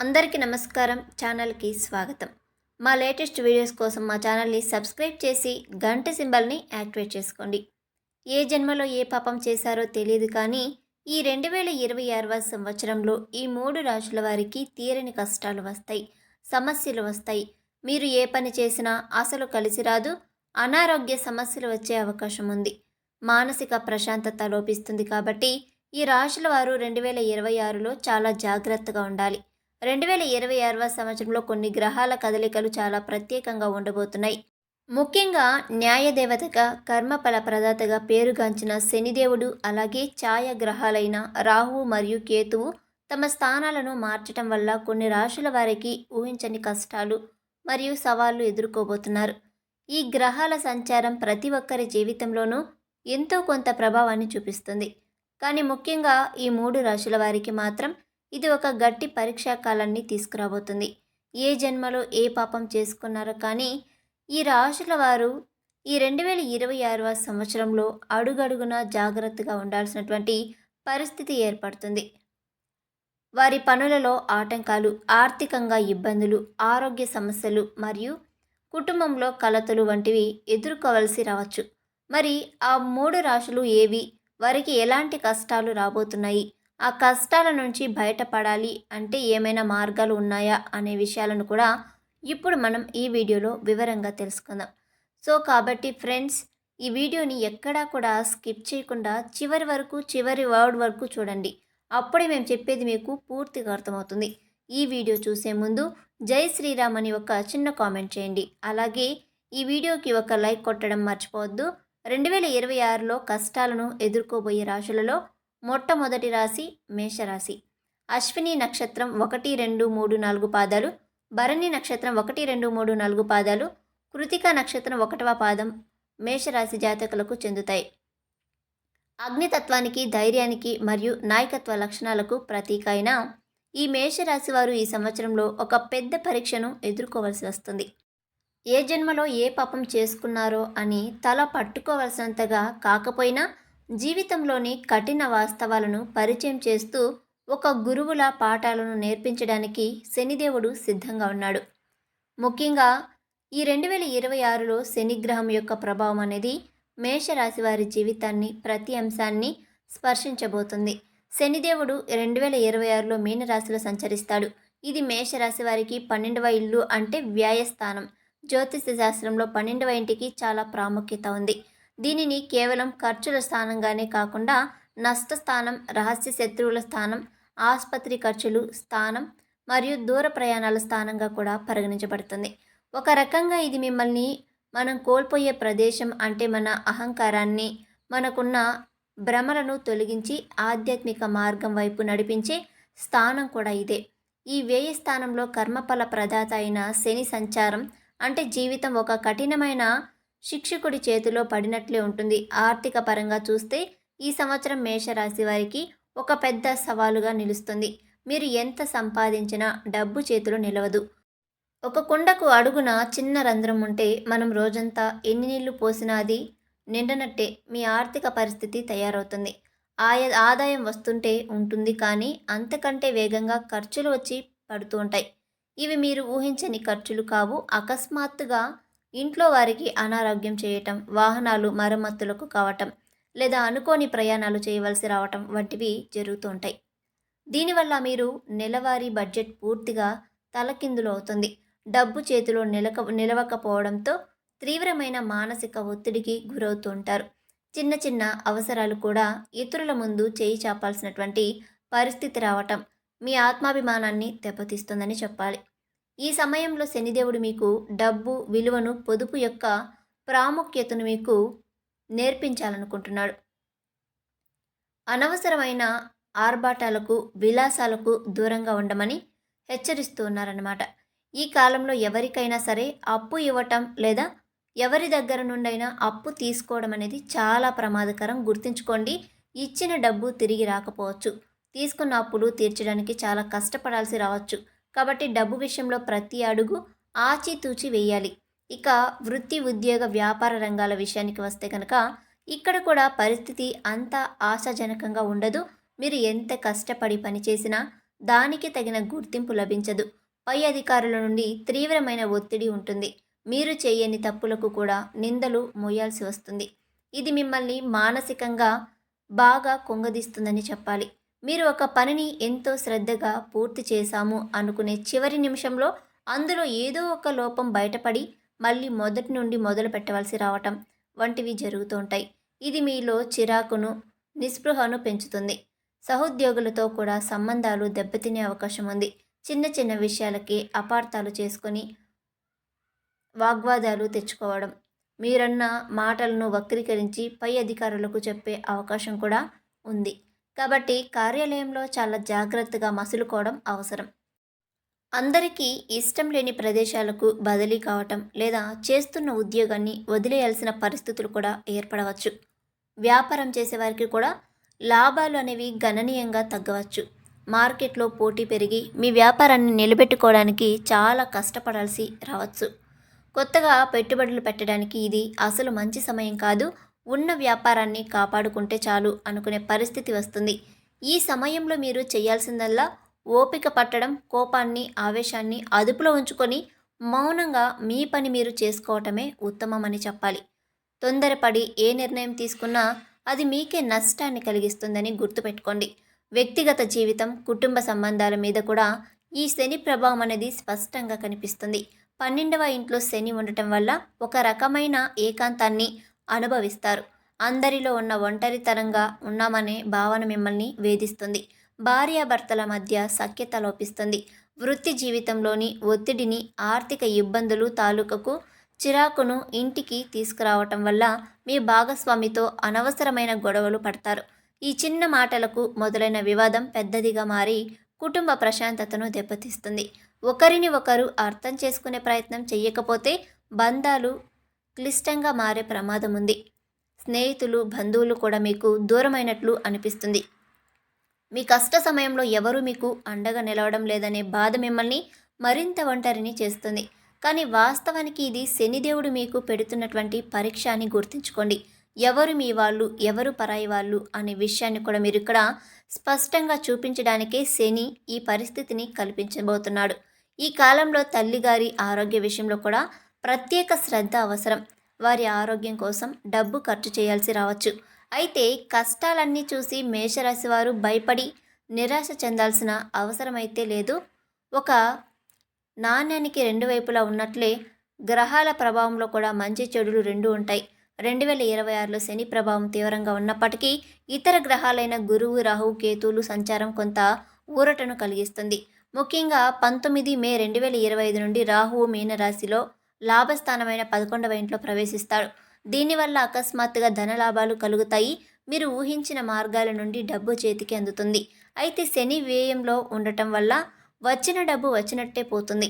అందరికీ నమస్కారం. ఛానల్కి స్వాగతం. మా లేటెస్ట్ వీడియోస్ కోసం మా ఛానల్ని సబ్స్క్రైబ్ చేసి గంట సింబల్ని యాక్టివేట్ చేసుకోండి. ఏ జన్మలో ఏ పాపం చేశారో తెలియదు కానీ ఈ 2026వ సంవత్సరంలో ఈ 3 రాశుల వారికి తీరని కష్టాలు వస్తాయి, సమస్యలు వస్తాయి. మీరు ఏ పని చేసినా అసలు కలిసి రాదు. అనారోగ్య సమస్యలు వచ్చే అవకాశం ఉంది. మానసిక ప్రశాంతత లోపిస్తుంది. కాబట్టి ఈ రాశుల వారు 2026లో చాలా జాగ్రత్తగా ఉండాలి. 2026వ సంవత్సరంలో కొన్ని గ్రహాల కదలికలు చాలా ప్రత్యేకంగా ఉండబోతున్నాయి. ముఖ్యంగా న్యాయదేవతగా, కర్మఫల ప్రదాతగా పేరుగాంచిన శనిదేవుడు, అలాగే ఛాయాగ్రహాలైన రాహువు మరియు కేతువు తమ స్థానాలను మార్చటం వల్ల కొన్ని రాశుల వారికి ఊహించని కష్టాలు మరియు సవాళ్లు ఎదుర్కోబోతున్నారు. ఈ గ్రహాల సంచారం ప్రతి ఒక్కరి జీవితంలోనూ ఎంతో కొంత ప్రభావాన్ని చూపిస్తుంది. కానీ ముఖ్యంగా ఈ 3 రాశుల వారికి మాత్రం ఇది ఒక గట్టి పరీక్షా కాలాన్ని తీసుకురాబోతుంది. ఏ జన్మలో ఏ పాపం చేసుకున్నారో కానీ ఈ రాశుల వారు ఈ 2026వ సంవత్సరంలో అడుగడుగునా జాగ్రత్తగా ఉండాల్సినటువంటి పరిస్థితి ఏర్పడుతుంది. వారి పనులలో ఆటంకాలు, ఆర్థికంగా ఇబ్బందులు, ఆరోగ్య సమస్యలు మరియు కుటుంబంలో కలతలు వంటివి ఎదుర్కోవలసి రావచ్చు. మరి ఆ 3 రాశులు ఏవి? వారికి ఎలాంటి కష్టాలు రాబోతున్నాయి? ఆ కష్టాల నుంచి బయటపడాలి అంటే ఏమైనా మార్గాలు ఉన్నాయా అనే విషయాలను కూడా ఇప్పుడు మనం ఈ వీడియోలో వివరంగా తెలుసుకుందాం. కాబట్టి ఫ్రెండ్స్, ఈ వీడియోని ఎక్కడా కూడా స్కిప్ చేయకుండా చివరి వరకు, చివరి వర్డ్ వరకు చూడండి. అప్పుడే మేము చెప్పేది మీకు పూర్తిగా అర్థమవుతుంది. ఈ వీడియో చూసే ముందు జై శ్రీరామ్ అని ఒక చిన్న కామెంట్ చేయండి. అలాగే ఈ వీడియోకి ఒక లైక్ కొట్టడం మర్చిపోవద్దు. 2026లో కష్టాలను ఎదుర్కోబోయే రాశులలో మొట్టమొదటి రాశి మేషరాశి. అశ్విని నక్షత్రం 1, 2, 3, 4 పాదాలు, భరణి నక్షత్రం 1, 2, 3, 4 పాదాలు, కృతిక నక్షత్రం 1వ పాదం మేషరాశి జాతకులకు చెందుతాయి. అగ్నితత్వానికి, ధైర్యానికి మరియు నాయకత్వ లక్షణాలకు ప్రతీక అయిన ఈ మేషరాశి వారు ఈ సంవత్సరంలో ఒక పెద్ద పరీక్షను ఎదుర్కోవలసి వస్తుంది. ఏ జన్మలో ఏ పాపం చేసుకున్నారో అని తల పట్టుకోవలసినంతగా కాకపోయినా జీవితంలోని కఠిన వాస్తవాలను పరిచయం చేస్తూ ఒక గురువుల పాఠాలను నేర్పించడానికి శనిదేవుడు సిద్ధంగా ఉన్నాడు. ముఖ్యంగా ఈ 2026లో శనిగ్రహం యొక్క ప్రభావం అనేది మేషరాశి వారి జీవితాన్ని, ప్రతి అంశాన్ని స్పర్శించబోతుంది. శనిదేవుడు 2026లో మీనరాశిలో సంచరిస్తాడు. ఇది మేషరాశి వారికి 12వ ఇల్లు, అంటే వ్యయస్థానం. జ్యోతిష శాస్త్రంలో 12వ ఇంటికి చాలా ప్రాముఖ్యత ఉంది. దీనిని కేవలం ఖర్చుల స్థానంగానే కాకుండా నష్టస్థానం, రహస్య శత్రువుల స్థానం, ఆసుపత్రి ఖర్చులు స్థానం మరియు దూర ప్రయాణాల స్థానంగా కూడా పరిగణించబడుతుంది. ఒక రకంగా ఇది మిమ్మల్ని మనం కోల్పోయే ప్రదేశం, అంటే మన అహంకారాన్ని, మనకున్న భ్రమలను తొలగించి ఆధ్యాత్మిక మార్గం వైపు నడిపించే స్థానం కూడా ఇదే. ఈ వ్యయ స్థానంలో కర్మఫల ప్రదాత అయిన శని సంచారం అంటే జీవితం ఒక కఠినమైన శిక్షకుడి చేతిలో పడినట్లే ఉంటుంది. ఆర్థిక పరంగా చూస్తే ఈ సంవత్సరం మేషరాశి వారికి ఒక పెద్ద సవాలుగా నిలుస్తుంది. మీరు ఎంత సంపాదించినా డబ్బు చేతిలో నిలవదు. ఒక కుండకు అడుగున చిన్న రంధ్రం ఉంటే మనం రోజంతా ఎన్ని నీళ్లు పోసినా అది నిండనట్టే మీ ఆర్థిక పరిస్థితి తయారవుతుంది. ఆదాయం వస్తుంటే ఉంటుంది, కానీ అంతకంటే వేగంగా ఖర్చులు వచ్చి పడుతూ ఉంటాయి. ఇవి మీరు ఊహించని ఖర్చులు కావు. అకస్మాత్తుగా ఇంట్లో వారికి అనారోగ్యం చేయటం, వాహనాలు మరమ్మతులకు కావటం, లేదా అనుకోని ప్రయాణాలు చేయవలసి రావటం వంటివి జరుగుతూ ఉంటాయి. దీనివల్ల మీరు నెలవారీ బడ్జెట్ పూర్తిగా తలకిందులు అవుతుంది. డబ్బు చేతిలో నిలవకపోవడంతో తీవ్రమైన మానసిక ఒత్తిడికి గురవుతూ ఉంటారు. చిన్న చిన్న అవసరాలు కూడా ఇతరుల ముందు చేయి చాపాల్సినటువంటి పరిస్థితి రావటం మీ ఆత్మాభిమానాన్ని దెబ్బతీస్తుందని చెప్పాలి. ఈ సమయంలో శనిదేవుడు మీకు డబ్బు విలువను, పొదుపు యొక్క ప్రాముఖ్యతను మీకు నేర్పించాలనుకుంటున్నాడు. అనవసరమైన ఆర్భాటాలకు, విలాసాలకు దూరంగా ఉండమని హెచ్చరిస్తూ ఉన్నారన్నమాట. ఈ కాలంలో ఎవరికైనా సరే అప్పు ఇవ్వటం లేదా ఎవరి దగ్గర నుండైనా అప్పు తీసుకోవడం అనేది చాలా ప్రమాదకరం. గుర్తుంచుకోండి, ఇచ్చిన డబ్బు తిరిగి రాకపోవచ్చు. తీసుకున్న అప్పులు తీర్చడానికి చాలా కష్టపడాల్సి రావచ్చు. కాబట్టి డబ్బు విషయంలో ప్రతి అడుగు ఆచితూచి వేయాలి. ఇక వృత్తి, ఉద్యోగ, వ్యాపార రంగాల విషయానికి వస్తే కనుక ఇక్కడ కూడా పరిస్థితి అంత ఆశాజనకంగా ఉండదు. మీరు ఎంత కష్టపడి పనిచేసినా దానికి తగిన గుర్తింపు లభించదు. పై అధికారుల నుండి తీవ్రమైన ఒత్తిడి ఉంటుంది. మీరు చేయని తప్పులకు కూడా నిందలు మోయాల్సి వస్తుంది. ఇది మిమ్మల్ని మానసికంగా బాగా కుంగదీస్తుందని చెప్పాలి. మీరు ఒక పనిని ఎంతో శ్రద్ధగా పూర్తి చేశాము అనుకునే చివరి నిమిషంలో అందులో ఏదో ఒక లోపం బయటపడి మళ్ళీ మొదటి నుండి మొదలు పెట్టవలసి రావటం వంటివి జరుగుతూ ఉంటాయి. ఇది మీలో చిరాకును, నిస్పృహను పెంచుతుంది. సహోద్యోగులతో కూడా సంబంధాలు దెబ్బతినే అవకాశం ఉంది. చిన్న చిన్న విషయాలకి అపార్థాలు చేసుకొని వాగ్వాదాలు తెచ్చుకోవడం, మీరన్న మాటలను వక్రీకరించి పై అధికారులకు చెప్పే అవకాశం కూడా ఉంది. కాబట్టి కార్యాలయంలో చాలా జాగ్రత్తగా మసులుకోవడం అవసరం. అందరికీ ఇష్టం లేని ప్రదేశాలకు బదిలీ కావటం లేదా చేస్తున్న ఉద్యోగాన్ని వదిలేయాల్సిన పరిస్థితులు కూడా ఏర్పడవచ్చు. వ్యాపారం చేసేవారికి కూడా లాభాలు అనేవి గణనీయంగా తగ్గవచ్చు. మార్కెట్లో పోటీ పెరిగి మీ వ్యాపారాన్ని నిలబెట్టుకోవడానికి చాలా కష్టపడాల్సి రావచ్చు. కొత్తగా పెట్టుబడులు పెట్టడానికి ఇది అసలు మంచి సమయం కాదు. ఉన్న వ్యాపారాన్ని కాపాడుకుంటే చాలు అనుకునే పరిస్థితి వస్తుంది. ఈ సమయంలో మీరు చేయాల్సిందల్లా ఓపిక పట్టడం, కోపాన్ని, ఆవేశాన్ని అదుపులో ఉంచుకొని మౌనంగా మీ పని మీరు చేసుకోవటమే ఉత్తమమని చెప్పాలి. తొందరపడి ఏ నిర్ణయం తీసుకున్నా అది మీకే నష్టాన్ని కలిగిస్తుందని గుర్తుపెట్టుకోండి. వ్యక్తిగత జీవితం, కుటుంబ సంబంధాల మీద కూడా ఈ శని ప్రభావం అనేది స్పష్టంగా కనిపిస్తుంది. 12వ ఇంట్లో శని ఉండటం వల్ల ఒక రకమైన ఏకాంతాన్ని అనుభవిస్తారు. అందరిలో ఉన్న ఒంటరితనంగా ఉన్నామనే భావన మిమ్మల్ని వేధిస్తుంది. భార్యాభర్తల మధ్య సఖ్యత లోపిస్తుంది. వృత్తి జీవితంలోని ఒత్తిడిని, ఆర్థిక ఇబ్బందులు తాలూకకు చిరాకును ఇంటికి తీసుకురావటం వల్ల మీ భాగస్వామితో అనవసరమైన గొడవలు పడతారు. ఈ చిన్న మాటలకు మొదలైన వివాదం పెద్దదిగా మారి కుటుంబ ప్రశాంతతను దెబ్బతీస్తుంది. ఒకరిని ఒకరు అర్థం చేసుకునే ప్రయత్నం చేయకపోతే బంధాలు క్లిష్టంగా మారే ప్రమాదం ఉంది. స్నేహితులు, బంధువులు కూడా మీకు దూరమైనట్లు అనిపిస్తుంది. మీ కష్ట సమయంలో ఎవరూ మీకు అండగా నిలవడం లేదనే బాధ మిమ్మల్ని మరింత ఒంటరిని చేస్తుంది. కానీ వాస్తవానికి ఇది శనిదేవుడు మీకు పెడుతున్నటువంటి పరీక్ష అని గుర్తుంచుకోండి. ఎవరు మీ వాళ్ళు, ఎవరు పరాయి వాళ్ళు అనే విషయాన్ని కూడా మీరు ఇక్కడ స్పష్టంగా చూపించడానికే శని ఈ పరిస్థితిని కల్పించబోతున్నాడు. ఈ కాలంలో తల్లిగారి ఆరోగ్య విషయంలో కూడా ప్రత్యేక శ్రద్ధ అవసరం. వారి ఆరోగ్యం కోసం డబ్బు ఖర్చు చేయాల్సి రావచ్చు. అయితే కష్టాలన్నీ చూసి మేషరాశి వారు భయపడి నిరాశ చెందాల్సిన అవసరమైతే లేదు. ఒక నాణ్యానికి రెండు వైపులా ఉన్నట్లే గ్రహాల ప్రభావంలో కూడా మంచి చెడులు రెండు ఉంటాయి. 2026లో శని ప్రభావం తీవ్రంగా ఉన్నప్పటికీ ఇతర గ్రహాలైన గురువు, రాహు, కేతువులు సంచారం కొంత ఊరటను కలిగిస్తుంది. ముఖ్యంగా 19 మే 2025 నుండి రాహువు మీనరాశిలో లాభస్థానమైన 11వ ఇంట్లో ప్రవేశిస్తాడు. దీనివల్ల అకస్మాత్తుగా ధన లాభాలు కలుగుతాయి. మీరు ఊహించిన మార్గాల నుండి డబ్బు చేతికి అందుతుంది. అయితే శని వ్యయంలో ఉండటం వల్ల వచ్చిన డబ్బు వచ్చినట్టే పోతుంది.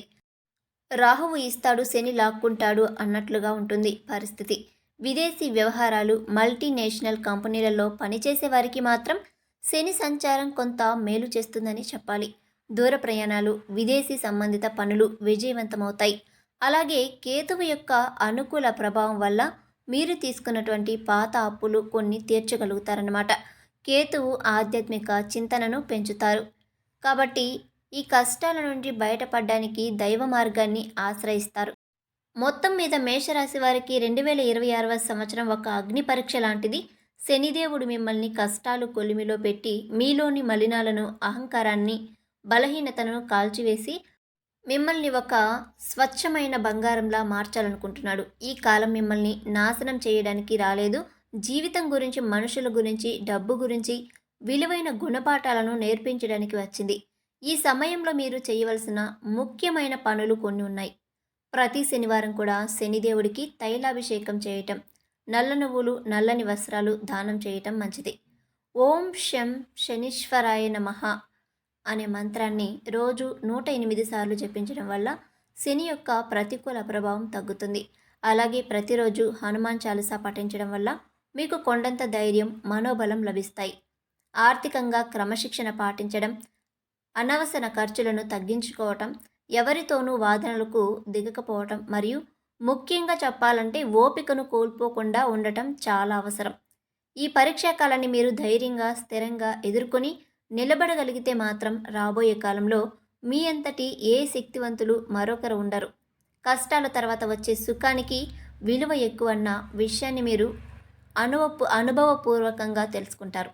రాహువు ఇస్తాడు, శని లాక్కుంటాడు అన్నట్లుగా ఉంటుంది పరిస్థితి. విదేశీ వ్యవహారాలు, మల్టీనేషనల్ కంపెనీలలో పనిచేసే వారికి మాత్రం శని సంచారం కొంత మేలు చేస్తుందని చెప్పాలి. దూర ప్రయాణాలు, విదేశీ సంబంధిత పనులు విజయవంతమవుతాయి. అలాగే కేతువు యొక్క అనుకూల ప్రభావం వల్ల మీరు తీసుకున్నటువంటి పాత అప్పులు కొన్ని తీర్చగలుగుతారన్నమాట. కేతువు ఆధ్యాత్మిక చింతనను పెంచుతారు. కాబట్టి ఈ కష్టాల నుండి బయటపడడానికి దైవ మార్గాన్ని ఆశ్రయిస్తారు. మొత్తం మీద మేషరాశి వారికి 2026వ సంవత్సరం ఒక అగ్ని పరీక్ష లాంటిది. శనిదేవుడు మిమ్మల్ని కష్టాలు కొలిమిలో పెట్టి మీలోని మలినాలను, అహంకారాన్ని, బలహీనతను కాల్చివేసి మిమ్మల్ని ఒక స్వచ్ఛమైన బంగారంలా మార్చాలనుకుంటున్నాడు. ఈ కాలం మిమ్మల్ని నాశనం చేయడానికి రాలేదు. జీవితం గురించి, మనుషుల గురించి, డబ్బు గురించి విలువైన గుణపాఠాలను నేర్పించడానికి వచ్చింది. ఈ సమయంలో మీరు చేయవలసిన ముఖ్యమైన పనులు కొన్ని ఉన్నాయి. ప్రతి శనివారం కూడా శనిదేవుడికి తైలాభిషేకం చేయటం, నల్ల నువ్వులు, నల్లని వస్త్రాలు దానం చేయటం మంచిది. ఓం శం శనీశ్వరాయ నమః అనే మంత్రాన్ని రోజు 108 సార్లు జపించడం వల్ల శని యొక్క ప్రతికూల ప్రభావం తగ్గుతుంది. అలాగే ప్రతిరోజు హనుమాన్ చాలీసా పఠించడం వల్ల మీకు కొండంత ధైర్యం, మనోబలం లభిస్తాయి. ఆర్థికంగా క్రమశిక్షణ పాటించడం, అనవసర ఖర్చులను తగ్గించుకోవటం, ఎవరితోనూ వాదనలకు దిగకపోవటం మరియు ముఖ్యంగా చెప్పాలంటే ఓపికను కోల్పోకుండా ఉండటం చాలా అవసరం. ఈ పరీక్షాకాలాన్ని మీరు ధైర్యంగా, స్థిరంగా ఎదుర్కొని నిలబడగలిగితే మాత్రం రాబోయే కాలంలో మీ అంతటి ఏ శక్తివంతులు మరొకరు ఉండరు. కష్టాల తర్వాత వచ్చే సుఖానికి విలువ ఎక్కువన్న విషయాన్ని మీరు అనుభవపూర్వకంగా తెలుసుకుంటారు.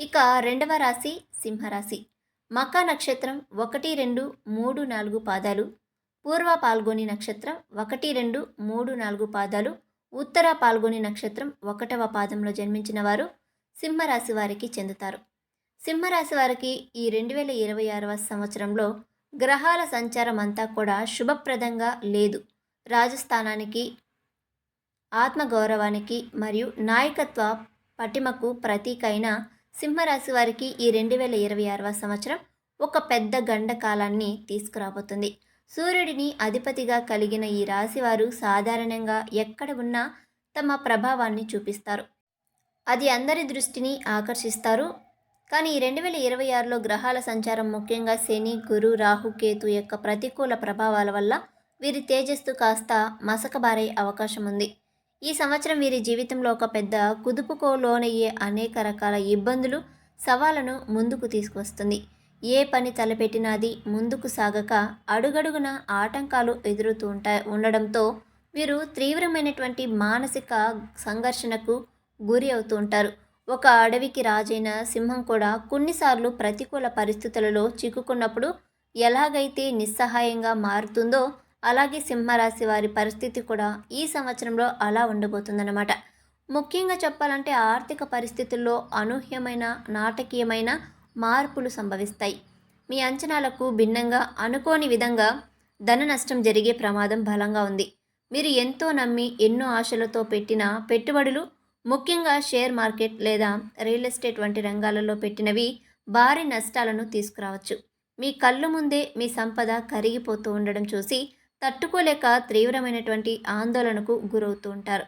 ఇక రెండవ రాశి సింహరాశి. మకా నక్షత్రం 1, 2, 3, 4 పాదాలు, పూర్వ పాల్గొని నక్షత్రం 1, 2, 3, 4 పాదాలు, ఉత్తర పాల్గొని నక్షత్రం 1వ పాదంలో జన్మించిన వారు సింహరాశి వారికి చెందుతారు. సింహరాశి వారికి ఈ 2026వ సంవత్సరంలో గ్రహాల సంచారం అంతా కూడా శుభప్రదంగా లేదు. రాజస్థానానికి, ఆత్మగౌరవానికి మరియు నాయకత్వ పటిమకు ప్రతీక అయిన సింహరాశి వారికి ఈ 2026వ సంవత్సరం ఒక పెద్ద గండకాలాన్ని తీసుకురాబోతుంది. సూర్యుడిని అధిపతిగా కలిగిన ఈ రాశివారు సాధారణంగా ఎక్కడ ఉన్నా తమ ప్రభావాన్ని చూపిస్తారు. అది అందరి దృష్టిని ఆకర్షిస్తారు. కానీ ఈ 2026లో గ్రహాల సంచారం, ముఖ్యంగా శని, గురు, రాహు, కేతు యొక్క ప్రతికూల ప్రభావాల వల్ల వీరి తేజస్సు కాస్త మసకబారే అవకాశం ఉంది. ఈ సంవత్సరం వీరి జీవితంలో ఒక పెద్ద కుదుపుకో లోనయ్యే అనేక రకాల ఇబ్బందులు, సవాళ్లను ముందుకు తీసుకువస్తుంది. ఏ పని తలపెట్టినా అది ముందుకు సాగక అడుగడుగున ఆటంకాలు ఎదురుతూ ఉండడంతో వీరు తీవ్రమైనటువంటి మానసిక సంఘర్షణకు గురి అవుతూ ఉంటారు. ఒక అడవికి రాజైన సింహం కూడా కొన్నిసార్లు ప్రతికూల పరిస్థితులలో చిక్కుకున్నప్పుడు ఎలాగైతే నిస్సహాయంగా మారుతుందో, అలాగే సింహరాశి వారి పరిస్థితి కూడా ఈ సంవత్సరంలో అలా ఉండబోతుందన్నమాట. ముఖ్యంగా చెప్పాలంటే ఆర్థిక పరిస్థితుల్లో అనూహ్యమైన, నాటకీయమైన మార్పులు సంభవిస్తాయి. మీ అంచనాలకు భిన్నంగా, అనుకోని విధంగా ధన నష్టం జరిగే ప్రమాదం బలంగా ఉంది. మీరు ఎంతో నమ్మి ఎన్నో ఆశలతో పెట్టిన పెట్టుబడులు, ముఖ్యంగా షేర్ మార్కెట్ లేదా రియల్ ఎస్టేట్ వంటి రంగాలలో పెట్టినవి భారీ నష్టాలను తీసుకురావచ్చు. మీ కళ్ళు ముందే మీ సంపద కరిగిపోతూ ఉండడం చూసి తట్టుకోలేక తీవ్రమైనటువంటి ఆందోళనకు గురవుతూ ఉంటారు.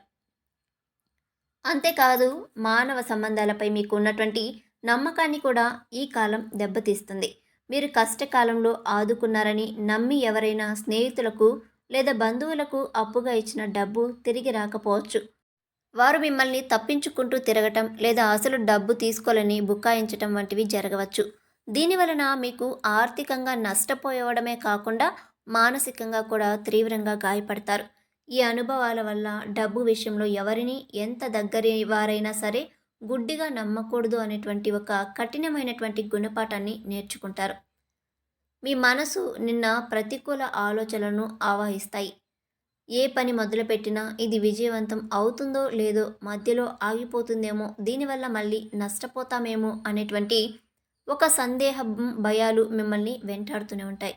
అంతేకాదు, మానవ సంబంధాలపై మీకు ఉన్నటువంటి నమ్మకాన్ని కూడా ఈ కాలం దెబ్బతీస్తుంది. మీరు కష్టకాలంలో ఆదుకున్నారని నమ్మి ఎవరైనా స్నేహితులకు లేదా బంధువులకు అప్పుగా ఇచ్చిన డబ్బు తిరిగి రాకపోవచ్చు. వారు మిమ్మల్ని తప్పించుకుంటూ తిరగటం లేదా అసలు డబ్బు తీసుకోవాలని బుకాయించటం వంటివి జరగవచ్చు. దీనివలన మీకు ఆర్థికంగా నష్టపోవడమే కాకుండా మానసికంగా కూడా తీవ్రంగా గాయపడతారు. ఈ అనుభవాల వల్ల డబ్బు విషయంలో ఎవరిని, ఎంత దగ్గరి వారైనా సరే గుడ్డిగా నమ్మకూడదు అనేటువంటి ఒక కఠినమైనటువంటి గుణపాఠాన్ని నేర్చుకుంటారు. మీ మనసు నిన్న ప్రతికూల ఆలోచనలను ఆవాహిస్తాయి. ఏ పని మొదలుపెట్టినా ఇది విజయవంతం అవుతుందో లేదో, మధ్యలో ఆగిపోతుందేమో, దీనివల్ల మళ్ళీ నష్టపోతామేమో అనేటువంటి ఒక సందేహం, భయాలు మిమ్మల్ని వెంటాడుతూనే ఉంటాయి.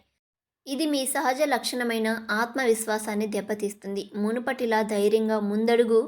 ఇది మీ సహజ లక్షణమైన ఆత్మవిశ్వాసాన్ని దెబ్బతీస్తుంది. మునుపటిలా ధైర్యంగా ముందడుగు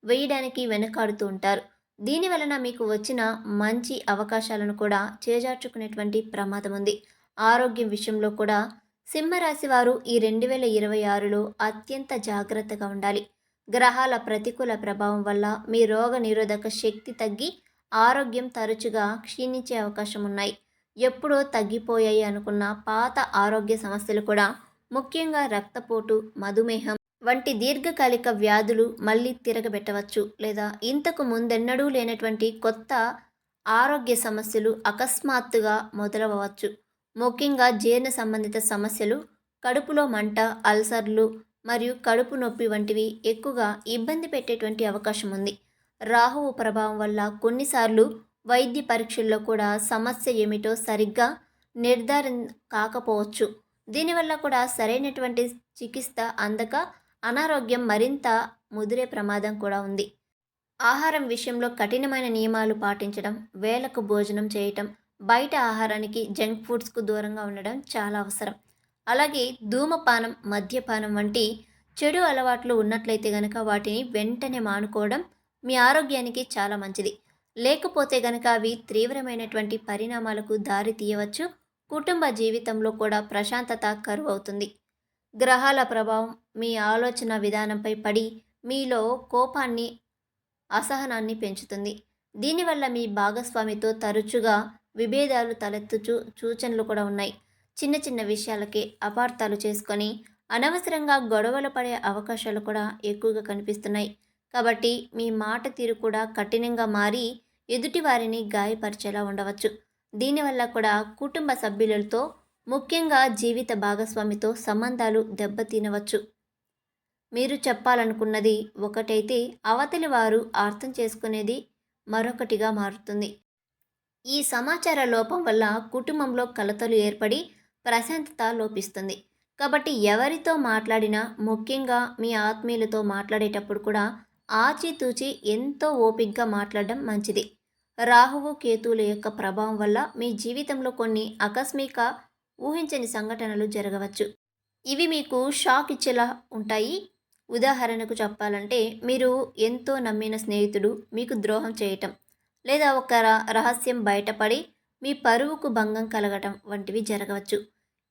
వేయడానికి వెనకాడుతూ ఉంటారు. దీనివలన మీకు వచ్చిన మంచి అవకాశాలను కూడా చేజార్చుకునేటువంటి ప్రమాదం ఉంది. ఆరోగ్యం విషయంలో కూడా సింహరాశి వారు ఈ 2026లో అత్యంత జాగ్రత్తగా ఉండాలి. గ్రహాల ప్రతికూల ప్రభావం వల్ల మీ రోగ నిరోధక శక్తి తగ్గి ఆరోగ్యం తరచుగా క్షీణించే అవకాశం ఉన్నాయి. ఎప్పుడో తగ్గిపోయాయి అనుకున్న పాత ఆరోగ్య సమస్యలు కూడా, ముఖ్యంగా రక్తపోటు, మధుమేహం వంటి దీర్ఘకాలిక వ్యాధులు మళ్ళీ తిరగబెట్టవచ్చు. లేదా ఇంతకు ముందెన్నడూ లేనటువంటి కొత్త ఆరోగ్య సమస్యలు అకస్మాత్తుగా మొదలవ్వచ్చు. ముఖ్యంగా జీర్ణ సంబంధిత సమస్యలు, కడుపులో మంట, అల్సర్లు మరియు కడుపు నొప్పి వంటివి ఎక్కువగా ఇబ్బంది పెట్టేటువంటి అవకాశం ఉంది. రాహువు ప్రభావం వల్ల కొన్నిసార్లు వైద్య పరీక్షల్లో కూడా సమస్య ఏమిటో సరిగ్గా నిర్ధారణ కాకపోవచ్చు. దీనివల్ల కూడా సరైనటువంటి చికిత్స అందక అనారోగ్యం మరింత ముదిరే ప్రమాదం కూడా ఉంది. ఆహారం విషయంలో కఠినమైన నియమాలు పాటించడం, వేళకు భోజనం చేయటం, బయట ఆహారానికి, జంక్ ఫుడ్స్కు దూరంగా ఉండడం చాలా అవసరం. అలాగే ధూమపానం, మద్యపానం వంటి చెడు అలవాట్లు ఉన్నట్లయితే గనక వాటిని వెంటనే మానుకోవడం మీ ఆరోగ్యానికి చాలా మంచిది. లేకపోతే గనక అవి తీవ్రమైనటువంటి పరిణామాలకు దారి తీయవచ్చు. కుటుంబ జీవితంలో కూడా ప్రశాంతత కరువు అవుతుంది. గ్రహాల ప్రభావం మీ ఆలోచన విధానంపై పడి మీలో కోపాన్ని, అసహనాన్ని పెంచుతుంది. దీనివల్ల మీ భాగస్వామితో తరచుగా విభేదాలు తలెత్తు సూచనలు కూడా ఉన్నాయి. చిన్న చిన్న విషయాలకే అపార్థాలు చేసుకొని అనవసరంగా గొడవలు పడే అవకాశాలు కూడా ఎక్కువగా కనిపిస్తున్నాయి. కాబట్టి మీ మాట తీరు కూడా కఠినంగా మారి ఎదుటి వారిని గాయపరిచేలా ఉండవచ్చు. దీనివల్ల కూడా కుటుంబ సభ్యులతో, ముఖ్యంగా జీవిత భాగస్వామితో సంబంధాలు దెబ్బతినవచ్చు. మీరు చెప్పాలనుకున్నది ఒకటైతే అవతలి వారు అర్థం చేసుకునేది మరొకటిగా మారుతుంది. ఈ సమాచార లోపం వల్ల కుటుంబంలో కలతలు ఏర్పడి ప్రశాంతత లోపిస్తుంది. కాబట్టి ఎవరితో మాట్లాడినా, ముఖ్యంగా మీ ఆత్మీయులతో మాట్లాడేటప్పుడు కూడా ఆచితూచి ఎంతో ఓపికగా మాట్లాడడం మంచిది. రాహువు కేతువుల యొక్క ప్రభావం వల్ల మీ జీవితంలో కొన్ని ఆకస్మిక ఊహించని సంఘటనలు జరగవచ్చు. ఇవి మీకు షాక్ ఇచ్చేలా ఉంటాయి. ఉదాహరణకు చెప్పాలంటే, మీరు ఎంతో నమ్మిన స్నేహితుడు మీకు ద్రోహం చేయటం, లేదా ఒక రహస్యం బయటపడి మీ పరువుకు భంగం కలగటం వంటివి జరగవచ్చు.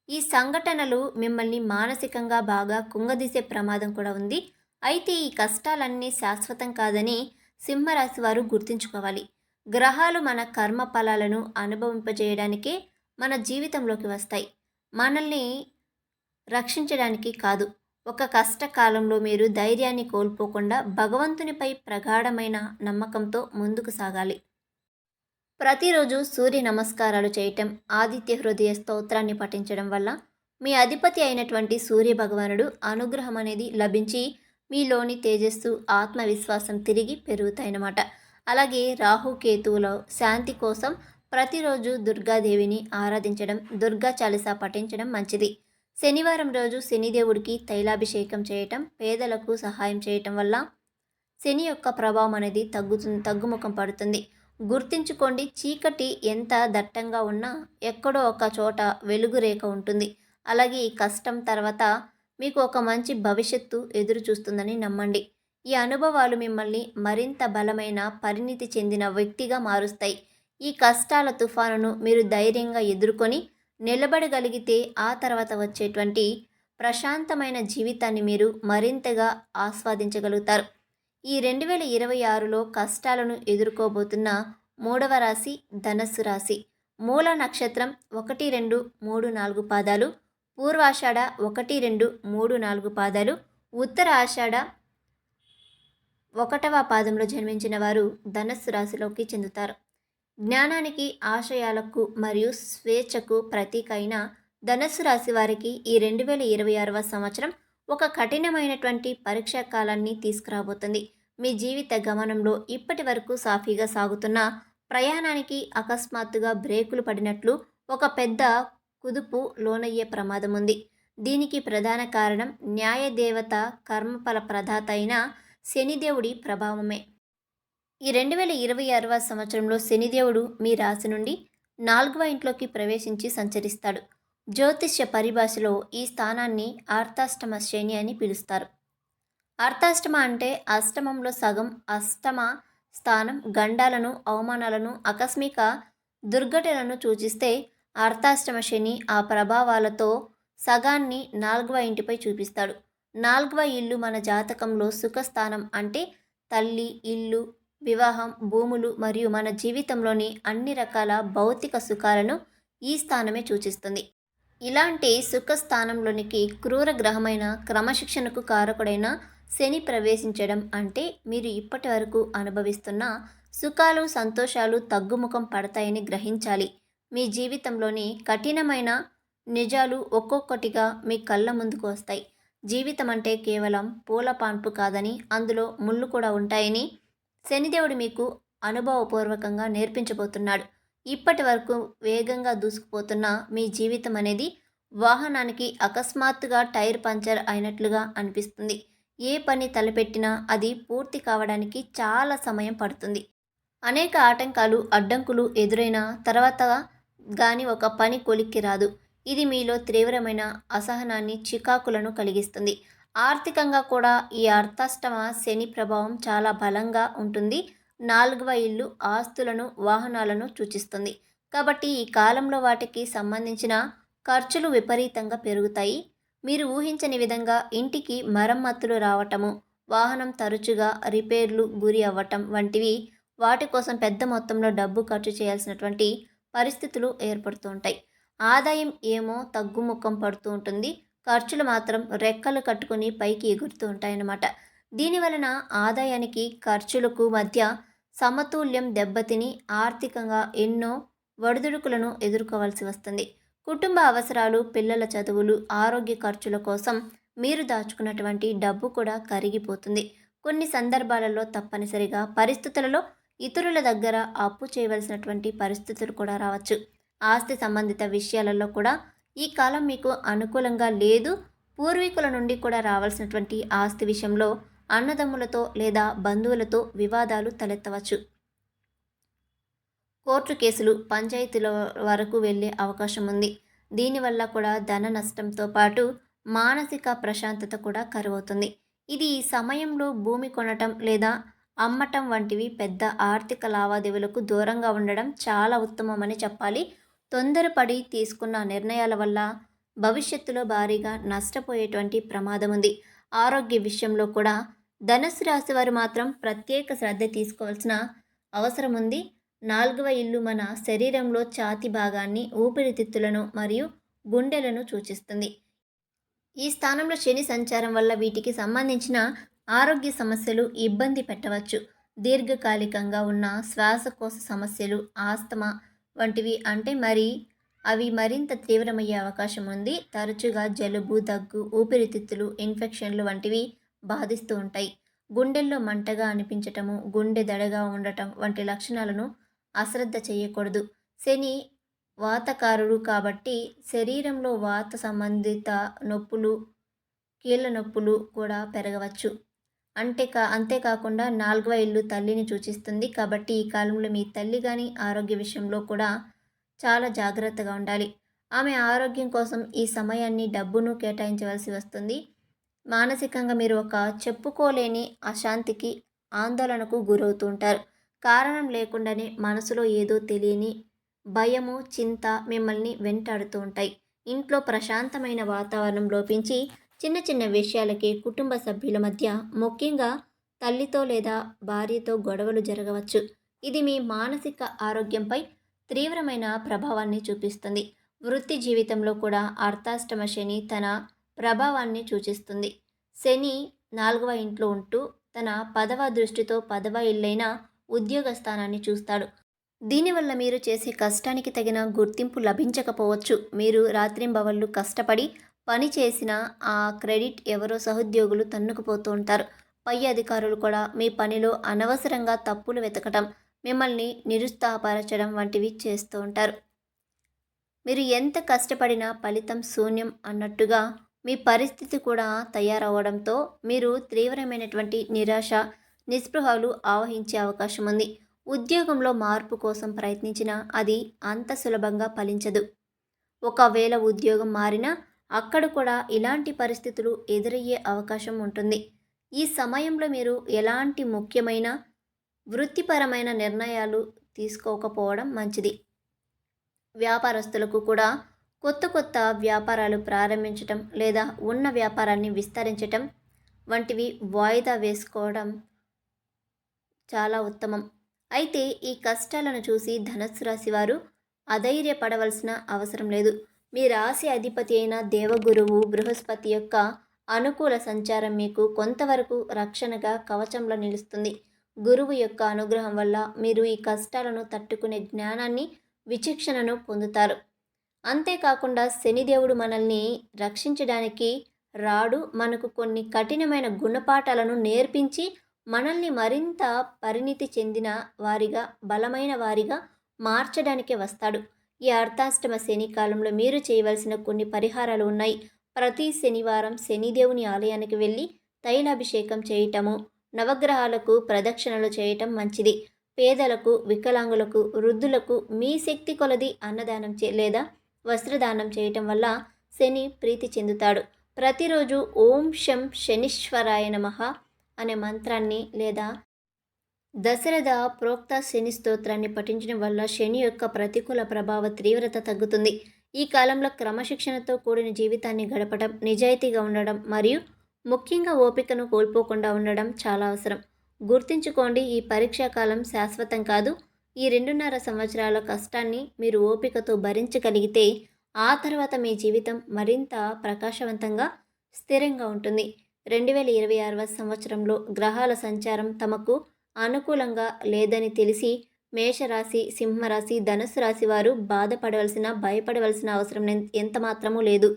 ఈ సంఘటనలు మిమ్మల్ని మానసికంగా బాగా కుంగదీసే ప్రమాదం కూడా ఉంది. అయితే ఈ కష్టాలన్నీ శాశ్వతం కాదని సింహరాశి వారు గుర్తుంచుకోవాలి. గ్రహాలు మన కర్మ ఫలాలను అనుభవింపజేయడానికే మన జీవితంలోకి వస్తాయి, మనల్ని రక్షించడానికి కాదు. ఒక కష్టకాలంలో మీరు ధైర్యాన్ని కోల్పోకుండా భగవంతునిపై ప్రగాఢమైన నమ్మకంతో ముందుకు సాగాలి. ప్రతిరోజు సూర్య నమస్కారాలు చేయటం, ఆదిత్య హృదయ స్తోత్రాన్ని పఠించడం వల్ల మీ అధిపతి అయినటువంటి సూర్య భగవానుడు అనుగ్రహం అనేది లభించి మీలోని తేజస్సు, ఆత్మవిశ్వాసం తిరిగి పెరుగుతాయన్నమాట. అలాగే రాహుకేతువులో శాంతి కోసం ప్రతిరోజు దుర్గాదేవిని ఆరాధించడం, దుర్గా చాలీసా పఠించడం మంచిది. శనివారం రోజు శనిదేవుడికి తైలాభిషేకం చేయటం, పేదలకు సహాయం చేయటం వల్ల శని యొక్క ప్రభావం అనేది తగ్గుముఖం పడుతుంది. గుర్తించుకోండి, చీకటి ఎంత దట్టంగా ఉన్నా ఎక్కడో ఒక చోట వెలుగు రేఖ ఉంటుంది. అలాగే ఈ కష్టం తర్వాత మీకు ఒక మంచి భవిష్యత్తు ఎదురు చూస్తుందని నమ్మండి. ఈ అనుభవాలు మిమ్మల్ని మరింత బలమైన, పరిణితి చెందిన వ్యక్తిగా మారుస్తాయి. ఈ కష్టాల తుఫానును మీరు ధైర్యంగా ఎదుర్కొని నిలబడగలిగితే ఆ తర్వాత వచ్చేటువంటి ప్రశాంతమైన జీవితాన్ని మీరు మరింతగా ఆస్వాదించగలుగుతారు. ఈ 2026లో కష్టాలను ఎదుర్కోబోతున్న మూడవ రాశి ధనస్సు రాశి. మూల నక్షత్రం 1, 2, 3, 4 పాదాలు, పూర్వాషాఢ 1, 2, 3, 4 పాదాలు, ఉత్తర ఆషాఢ 1వ పాదంలో జన్మించిన వారు ధనస్సు రాశిలోకి చెందుతారు. జ్ఞానానికి, ఆశయాలకు మరియు స్వేచ్ఛకు ప్రతీక అయిన ధనస్సు రాశి వారికి ఈ 2026వ సంవత్సరం ఒక కఠినమైనటువంటి పరీక్షా కాలాన్ని తీసుకురాబోతుంది. మీ జీవిత గమనంలో ఇప్పటి వరకు సాఫీగా సాగుతున్న ప్రయాణానికి అకస్మాత్తుగా బ్రేకులు పడినట్లు ఒక పెద్ద కుదుపు లోనయ్యే ప్రమాదం ఉంది. దీనికి ప్రధాన కారణం న్యాయదేవత, కర్మఫల ప్రదాత అయిన శనిదేవుడి ప్రభావమే. ఈ 2026వ సంవత్సరంలో శనిదేవుడు మీ రాశి నుండి 4వ ఇంట్లోకి ప్రవేశించి సంచరిస్తాడు. జ్యోతిష్య పరిభాషలో ఈ స్థానాన్ని అర్ధాష్టమ శని అని పిలుస్తారు. అర్ధాష్టమ అంటే అష్టమంలో సగం. అష్టమ స్థానం గండాలను, అవమానాలను, ఆకస్మిక దుర్ఘటనలను సూచిస్తే అర్ధాష్టమ శని ఆ ప్రభావాలతో సగాన్ని 4వ ఇంటిపై చూపిస్తాడు. 4వ ఇల్లు మన జాతకంలో సుఖస్థానం అంటే తల్లి, ఇల్లు, వివాహం, భూములు మరియు మన జీవితంలోని అన్ని రకాల భౌతిక సుఖాలను ఈ స్థానమే సూచిస్తుంది. ఇలాంటి సుఖస్థానంలోనికి క్రూర గ్రహమైన, క్రమశిక్షణకు కారకుడైన శని ప్రవేశించడం అంటే మీరు ఇప్పటి వరకు అనుభవిస్తున్న సుఖాలు, సంతోషాలు తగ్గుముఖం పడతాయని గ్రహించాలి. మీ జీవితంలోని కఠినమైన నిజాలు ఒక్కొక్కటిగా మీ కళ్ళ ముందుకు వస్తాయి. జీవితం అంటే కేవలం పూల పాన్పు కాదని, అందులో ముళ్ళు కూడా ఉంటాయని శనిదేవుడు మీకు అనుభవపూర్వకంగా నేర్పించబోతున్నాడు. ఇప్పటి వరకు వేగంగా దూసుకుపోతున్న మీ జీవితం అనేది వాహనానికి అకస్మాత్తుగా టైర్ పంచర్ అయినట్లుగా అనిపిస్తుంది. ఏ పని తలపెట్టినా అది పూర్తి కావడానికి చాలా సమయం పడుతుంది. అనేక ఆటంకాలు, అడ్డంకులు ఎదురైన తర్వాత కానీ ఒక పని కొలిక్కి రాదు. ఇది మీలో తీవ్రమైన అసహనాన్ని, చికాకులను కలిగిస్తుంది. ఆర్థికంగా కూడా ఈ అర్ధాష్టమ శని ప్రభావం చాలా బలంగా ఉంటుంది. 4వ ఇల్లు ఆస్తులను, వాహనాలను సూచిస్తుంది. కాబట్టి ఈ కాలంలో వాటికి సంబంధించిన ఖర్చులు విపరీతంగా పెరుగుతాయి. మీరు ఊహించని విధంగా ఇంటికి మరమ్మతులు రావటము, వాహనం తరచుగా రిపేర్లు గురి అవ్వటం వంటివి, వాటి కోసం పెద్ద మొత్తంలో డబ్బు ఖర్చు చేయాల్సినటువంటి పరిస్థితులు ఏర్పడుతూ ఉంటాయి. ఆదాయం ఏమో తగ్గుముఖం పడుతూ ఉంటుంది. ఖర్చులు మాత్రం రెక్కలు కట్టుకుని పైకి ఎగురుతూ ఉంటాయన్నమాట. దీనివలన ఆదాయానికి, ఖర్చులకు మధ్య సమతుల్యం దెబ్బతిని ఆర్థికంగా ఎన్నో ఒడిదుడుకులను ఎదుర్కోవాల్సి వస్తుంది. కుటుంబ అవసరాలు, పిల్లల చదువులు, ఆరోగ్య ఖర్చుల కోసం మీరు దాచుకున్నటువంటి డబ్బు కూడా కరిగిపోతుంది. కొన్ని సందర్భాలలో తప్పనిసరిగా పరిస్థితులలో ఇతరుల దగ్గర అప్పు చేయవలసినటువంటి పరిస్థితులు కూడా రావచ్చు. ఆస్తి సంబంధిత విషయాలలో కూడా ఈ కాలం మీకు అనుకూలంగా లేదు. పూర్వీకుల నుండి కూడా రావాల్సినటువంటి ఆస్తి విషయంలో అన్నదమ్ములతో లేదా బంధువులతో వివాదాలు తలెత్తవచ్చు. కోర్టు కేసులు, పంచాయతీల వరకు వెళ్ళే అవకాశం ఉంది. దీనివల్ల కూడా ధన నష్టంతో పాటు మానసిక ప్రశాంతత కూడా కరువవుతుంది. ఇది ఈ సమయంలో భూమి కొనటం లేదా అమ్మటం వంటివి పెద్ద ఆర్థిక లావాదేవీలకు దూరంగా ఉండడం చాలా ఉత్తమమని చెప్పాలి. తొందరపడి తీసుకున్న నిర్ణయాల వల్ల భవిష్యత్తులో భారీగా నష్టపోయేటువంటి ప్రమాదం ఉంది. ఆరోగ్య విషయంలో కూడా ధనుస్సు రాశి వారు మాత్రం ప్రత్యేక శ్రద్ధ తీసుకోవాల్సిన అవసరం ఉంది. 4వ ఇల్లు మన శరీరంలో ఛాతీ భాగాన్ని, ఊపిరితిత్తులను మరియు గుండెలను సూచిస్తుంది. ఈ స్థానంలో శని సంచారం వల్ల వీటికి సంబంధించిన ఆరోగ్య సమస్యలు ఇబ్బంది పెట్టవచ్చు. దీర్ఘకాలికంగా ఉన్న శ్వాసకోశ సమస్యలు, ఆస్తమా వంటివి అవి మరింత తీవ్రమయ్యే అవకాశం ఉంది. తరచుగా జలుబు, దగ్గు, ఊపిరితిత్తులు ఇన్ఫెక్షన్లు వంటివి బాధిస్తూ ఉంటాయి. గుండెల్లో మంటగా అనిపించటము, గుండె దడగా ఉండటం వంటి లక్షణాలను అశ్రద్ధ చేయకూడదు. శని వాతకారుడు కాబట్టి శరీరంలో వాత సంబంధిత నొప్పులు, కీళ్ళ నొప్పులు కూడా పెరగవచ్చు. అంతేకాకుండా 4వ ఇల్లు తల్లిని సూచిస్తుంది కాబట్టి ఈ కాలంలో మీ తల్లి కానీ ఆరోగ్య విషయంలో కూడా చాలా జాగ్రత్తగా ఉండాలి. ఆమె ఆరోగ్యం కోసం ఈ సమయాన్ని, డబ్బును కేటాయించవలసి వస్తుంది. మానసికంగా మీరు ఒక చెప్పుకోలేని అశాంతికి, ఆందోళనకు గురవుతూ ఉంటారు. కారణం లేకుండానే మనసులో ఏదో తెలియని భయము, చింత మిమ్మల్ని వెంటాడుతూ ఉంటాయి. ఇంట్లో ప్రశాంతమైన వాతావరణం లోపించి చిన్న చిన్న విషయాలకి కుటుంబ సభ్యుల మధ్య, ముఖ్యంగా తల్లితో లేదా భార్యతో గొడవలు జరగవచ్చు. ఇది మీ మానసిక ఆరోగ్యంపై తీవ్రమైన ప్రభావాన్ని చూపిస్తుంది. వృత్తి జీవితంలో కూడా అర్ధాష్టమ శని తన ప్రభావాన్ని సూచిస్తుంది. శని 4వ ఇంట్లో ఉంటూ తన 10వ దృష్టితో 10వ ఇల్లైన ఉద్యోగ స్థానాన్ని చూస్తాడు. దీనివల్ల మీరు చేసే కష్టానికి తగిన గుర్తింపు లభించకపోవచ్చు. మీరు రాత్రింబవళ్ళు కష్టపడి పని చేసిన ఆ క్రెడిట్ ఎవరో సహోద్యోగులు తన్నుకుపోతూ ఉంటారు. పై అధికారులు కూడా మీ పనిలో అనవసరంగా తప్పులు వెతకటం, మిమ్మల్ని నిరుత్సాహపరచడం వంటివి చేస్తూ ఉంటారు. మీరు ఎంత కష్టపడినా ఫలితం శూన్యం అన్నట్టుగా మీ పరిస్థితి కూడా తయారవడంతో మీరు తీవ్రమైనటువంటి నిరాశ, నిస్పృహలు ఆవహించే అవకాశం ఉంది. ఉద్యోగంలో మార్పు కోసం ప్రయత్నించినా అది అంత సులభంగా ఫలించదు. ఒకవేళ ఉద్యోగం మారినా అక్కడ కూడా ఇలాంటి పరిస్థితులు ఎదురయ్యే అవకాశం ఉంటుంది. ఈ సమయంలో మీరు ఎలాంటి ముఖ్యమైన వృత్తిపరమైన నిర్ణయాలు తీసుకోకపోవడం మంచిది. వ్యాపారస్తులకు కూడా కొత్త వ్యాపారాలు ప్రారంభించటం లేదా ఉన్న వ్యాపారాన్ని విస్తరించటం వంటివి వాయిదా వేసుకోవడం చాలా ఉత్తమం. అయితే ఈ కష్టాలను చూసి ధనుస్సు రాశి వారు అధైర్యపడవలసిన అవసరం లేదు. మీ రాశి అధిపతి అయిన దేవగురువు బృహస్పతి యొక్క అనుకూల సంచారం మీకు కొంతవరకు రక్షణగా, కవచంలో నిలుస్తుంది. గురువు యొక్క అనుగ్రహం వల్ల మీరు ఈ కష్టాలను తట్టుకునే జ్ఞానాన్ని, విచక్షణను పొందుతారు. అంతేకాకుండా శనిదేవుడు మనల్ని రక్షించడానికి రాడు, మనకు కొన్ని కఠినమైన గుణపాఠాలను నేర్పించి మనల్ని మరింత పరిణితి చెందిన వారిగా, బలమైన వారిగా మార్చడానికే వస్తాడు. ఈ అర్ధాష్టమ శని కాలంలో మీరు చేయవలసిన కొన్ని పరిహారాలు ఉన్నాయి. ప్రతి శనివారం శనిదేవుని ఆలయానికి వెళ్ళి తైలాభిషేకం చేయటము, నవగ్రహాలకు ప్రదక్షిణలు చేయటం మంచిది. పేదలకు, వికలాంగులకు, వృద్ధులకు మీ శక్తి కొలది అన్నదానం లేదా వస్త్రదానం చేయటం వల్ల శని ప్రీతి చెందుతాడు. ప్రతిరోజు ఓం శం శనీశ్వరాయ నమః అనే మంత్రాన్ని లేదా దశరథ ప్రోక్త శని స్తోత్రాన్ని పఠించడం వల్ల శని యొక్క ప్రతికూల ప్రభావ తీవ్రత తగ్గుతుంది. ఈ కాలంలో క్రమశిక్షణతో కూడిన జీవితాన్ని గడపడం, నిజాయితీగా ఉండడం మరియు ముఖ్యంగా ఓపికను కోల్పోకుండా ఉండడం చాలా అవసరం. గుర్తుంచుకోండి, ఈ పరీక్షా కాలం శాశ్వతం కాదు. ఈ 2.5 సంవత్సరాల కష్టాన్ని మీరు ఓపికతో భరించగలిగితే ఆ తర్వాత మీ జీవితం మరింత ప్రకాశవంతంగా, స్థిరంగా ఉంటుంది. 2026వ సంవత్సరంలో గ్రహాల సంచారం తమకు అనుకూలంగా లేదని తెలిసి మేషరాశి, సింహరాశి, ధనుస్సు రాశి వారు బాధపడవలసిన, భయపడవలసిన అవసరం ఎంత మాత్రమూ లేదు.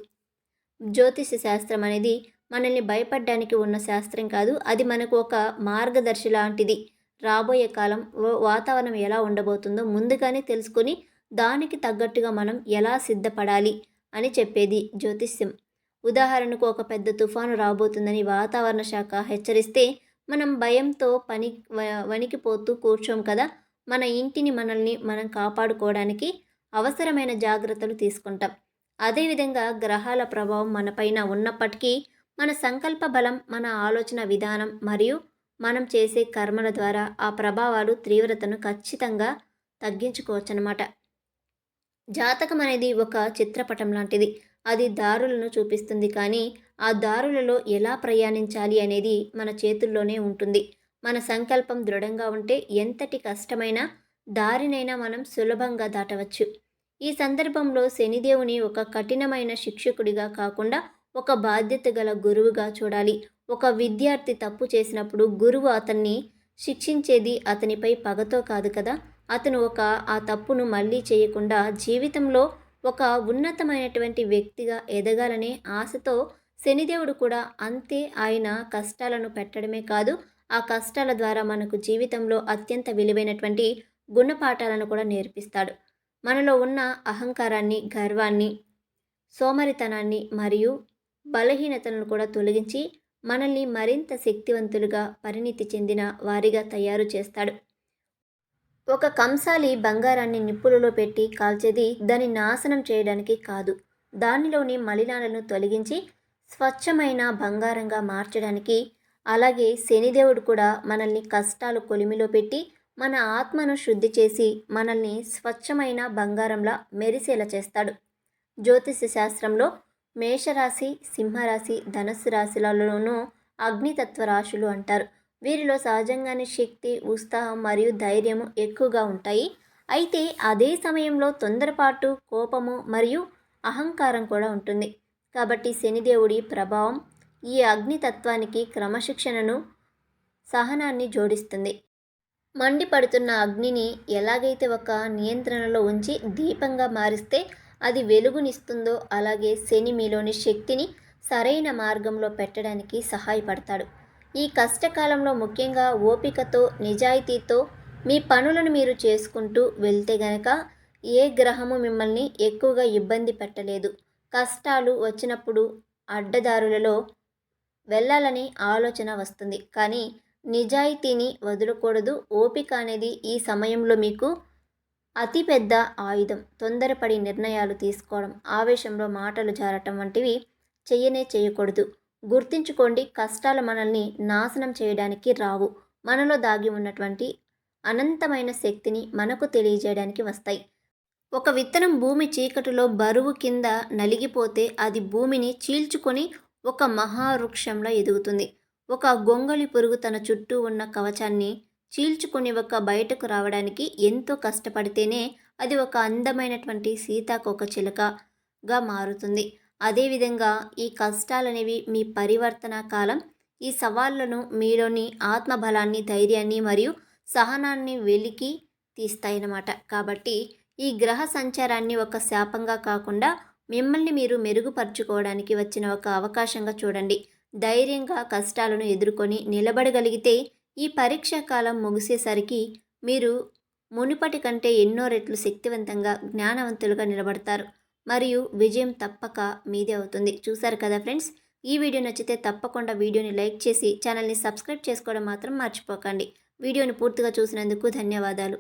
జ్యోతిష శాస్త్రం అనేది మనల్ని భయపడడానికి ఉన్న శాస్త్రం కాదు. అది మనకు ఒక మార్గదర్శి లాంటిది. రాబోయే కాలం వాతావరణం ఎలా ఉండబోతుందో ముందుగానే తెలుసుకొని దానికి తగ్గట్టుగా మనం ఎలా సిద్ధపడాలి అని చెప్పేది జ్యోతిష్యం. ఉదాహరణకు ఒక పెద్ద తుఫాను రాబోతుందని వాతావరణ శాఖ హెచ్చరిస్తే మనం భయంతో వణికిపోతూ కూర్చోం కదా. మన ఇంటిని మనల్ని మనం కాపాడుకోవడానికి అవసరమైన జాగ్రత్తలు తీసుకుంటాం. అదేవిధంగా గ్రహాల ప్రభావం మనపైన ఉన్నప్పటికీ మన సంకల్ప బలం, మన ఆలోచన విధానం మరియు మనం చేసే కర్మల ద్వారా ఆ ప్రభావాలు తీవ్రతను ఖచ్చితంగా తగ్గించుకోవచ్చనమాట. జాతకం అనేది ఒక చిత్రపటం లాంటిది. అది దారులను చూపిస్తుంది, కానీ ఆ దారులలో ఎలా ప్రయాణించాలి అనేది మన చేతుల్లోనే ఉంటుంది. మన సంకల్పం దృఢంగా ఉంటే ఎంతటి కష్టమైన దారినైనా మనం సులభంగా దాటవచ్చు. ఈ సందర్భంలో శనిదేవుని ఒక కఠినమైన శిక్షకుడిగా కాకుండా ఒక బాధ్యత గల గురువుగా చూడాలి. ఒక విద్యార్థి తప్పు చేసినప్పుడు గురువు అతన్ని శిక్షించేది అతనిపై పగతో కాదు కదా. అతను ఆ తప్పును మళ్ళీ చేయకుండా జీవితంలో ఒక ఉన్నతమైనటువంటి వ్యక్తిగా ఎదగాలనే ఆశతో శనిదేవుడు కూడా అంతే. ఆయన కష్టాలను పెట్టడమే కాదు, ఆ కష్టాల ద్వారా మనకు జీవితంలో అత్యంత విలువైనటువంటి గుణపాఠాలను కూడా నేర్పిస్తాడు. మనలో ఉన్న అహంకారాన్ని, గర్వాన్ని, సోమరితనాన్ని మరియు బలహీనతలను కూడా తొలగించి మనల్ని మరింత శక్తివంతులుగా, పరిణితి చెందిన వారిగా తయారు చేస్తాడు. ఒక కంసాలి బంగారాన్ని నిప్పులలో పెట్టి కాల్చేది దాన్ని నాశనం చేయడానికి కాదు, దానిలోని మలినాలను తొలగించి స్వచ్ఛమైన బంగారంగా మార్చడానికి. అలాగే శనిదేవుడు కూడా మనల్ని కష్టాలు కొలిమిలో పెట్టి మన ఆత్మను శుద్ధి చేసి మనల్ని స్వచ్ఛమైన బంగారంలా మెరిసేలా చేస్తాడు. జ్యోతిష శాస్త్రంలో మేషరాశి, సింహరాశి, ధనుస్సు రాశులలోనూ అగ్నితత్వ రాశులు అంటారు. వీరిలో సహజంగానే శక్తి, ఉత్సాహం మరియు ధైర్యము ఎక్కువగా ఉంటాయి. అయితే అదే సమయంలో తొందరపాటు, కోపము మరియు అహంకారం కూడా ఉంటుంది. కాబట్టి శనిదేవుడి ప్రభావం ఈ అగ్నితత్వానికి క్రమశిక్షణను, సహనాన్ని జోడిస్తుంది. మండిపడుతున్న అగ్నిని ఎలాగైతే ఒక నియంత్రణలో ఉంచి దీపంగా మారిస్తే అది వెలుగునిస్తుందో, అలాగే శని మీలోని శక్తిని సరైన మార్గంలో పెట్టడానికి సహాయపడతాడు. ఈ కష్టకాలంలో ముఖ్యంగా ఓపికతో, నిజాయితీతో మీ పనులను మీరు చేసుకుంటూ వెళ్తే గనక ఏ గ్రహము మిమ్మల్ని ఎక్కువగా ఇబ్బంది పెట్టలేదు. కష్టాలు వచ్చినప్పుడు అడ్డదారులలో వెళ్ళాలని ఆలోచన వస్తుంది, కానీ నిజాయితీని వదలకూడదు. ఓపిక అనేది ఈ సమయంలో మీకు అతిపెద్ద ఆయుధం. తొందరపడి నిర్ణయాలు తీసుకోవడం, ఆవేశంలో మాటలు జారటం వంటివి చేయకూడదు. గుర్తుంచుకోండి, కష్టాలు మనల్ని నాశనం చేయడానికి రావు, మనలో దాగి ఉన్నటువంటి అనంతమైన శక్తిని మనకు తెలియజేయడానికి వస్తాయి. ఒక విత్తనం భూమి చీకటిలో బరువు కింద నలిగిపోతే అది భూమిని చీల్చుకొని ఒక మహావృక్షంలో ఎదుగుతుంది. ఒక గొంగళి పురుగు తన చుట్టూ ఉన్న కవచాన్ని చీల్చుకొని బయటకు రావడానికి ఎంతో కష్టపడితేనే అది ఒక అందమైనటువంటి సీతాకోకచిలుకగా మారుతుంది. అదేవిధంగా ఈ కష్టాలనేవి మీ పరివర్తన కాలం. ఈ సవాళ్లను మీలోని ఆత్మబలాన్ని, ధైర్యాన్ని మరియు సహనాన్ని వెలికి తీస్తాయన్నమాట. కాబట్టి ఈ గ్రహ సంచారాన్ని ఒక శాపంగా కాకుండా మిమ్మల్ని మీరు మెరుగుపరుచుకోవడానికి వచ్చిన ఒక అవకాశంగా చూడండి. ధైర్యంగా కష్టాలను ఎదుర్కొని నిలబడగలిగితే ఈ పరీక్షా కాలం ముగిసేసరికి మీరు మునుపటి కంటే ఎన్నో రెట్లు శక్తివంతంగా, జ్ఞానవంతులుగా నిలబడతారు మరియు విజయం తప్పక మీదే అవుతుంది. చూసారు కదా ఫ్రెండ్స్, ఈ వీడియో నచ్చితే తప్పకుండా వీడియోని లైక్ చేసి ఛానల్ని సబ్స్క్రైబ్ చేసుకోవడం మాత్రం మర్చిపోకండి. వీడియోని పూర్తిగా చూసినందుకు ధన్యవాదాలు.